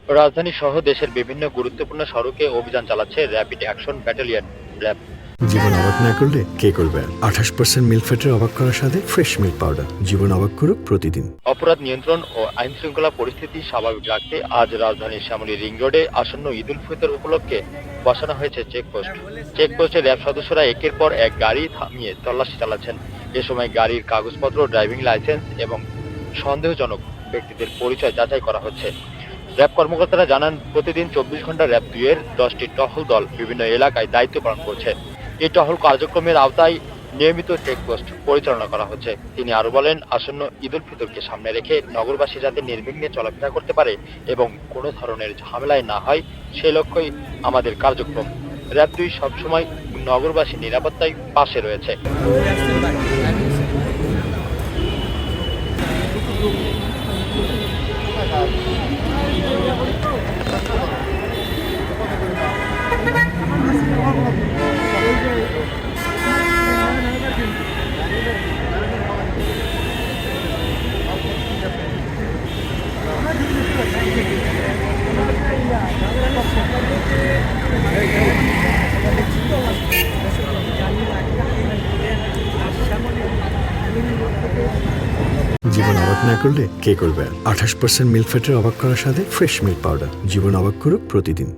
রাজধানী সহ দেশের বিভিন্ন গুরুত্বপূর্ণ সড়কে অভিযান চালাচ্ছে র্যাপিড অ্যাকশন ব্যাটালিয়ন র্যাব। জীবন অবাক না করলে কে করবে? 28% মিল্ক ফ্যাটের অবাক করার সাথে ফ্রেশ মিল্ক পাউডার। জীবন অবাক করুক প্রতিদিন। অপরাধ নিয়ন্ত্রণ ও আইন শৃঙ্খলা পরিস্থিতি স্বাভাবিক রাখতে আজ রাজধানীর শ্যামলী রিং রোডে আসন্ন ঈদ উল ফিতর উপলক্ষে বসানো হয়েছে চেকপোস্ট। চেকপোস্টে র্যাব সদস্যরা একের পর এক গাড়ি থামিয়ে তল্লাশি চালাচ্ছেন। এ সময় গাড়ির কাগজপত্র, ড্রাইভিং লাইসেন্স এবং সন্দেহজনক ব্যক্তিদের পরিচয় যাচাই করা হচ্ছে। র্যাব কর্মকর্তারা জানান, প্রতিদিন 24 ঘন্টা র্যাব 2 এর 10টি টহল দল বিভিন্ন এলাকায় দায়িত্ব পালন করছে। এই টহল কার্যক্রমের আওতায় নিয়মিত চেকপোস্ট পরিচালনা করা হচ্ছে। তিনি আরো বলেন, আসন্ন ঈদ উল ফিতরকে সামনে রেখে নগরবাসী যাতে নির্বিঘ্নে চলাফেরা করতে পারে এবং কোনো ধরনের ঝামেলায় না হয়, সেই লক্ষ্যই আমাদের কার্যক্রম। র্যাব 2 সবসময় নগরবাসীর নিরাপত্তায় পাশে রয়েছে। জীবন অবাক না করলে কে করবে? 28% মিল্ক ফ্যাটের অবাক করার সাথে ফ্রেশ মিল্ক পাউডার। জীবন অবাক করুক প্রতিদিন।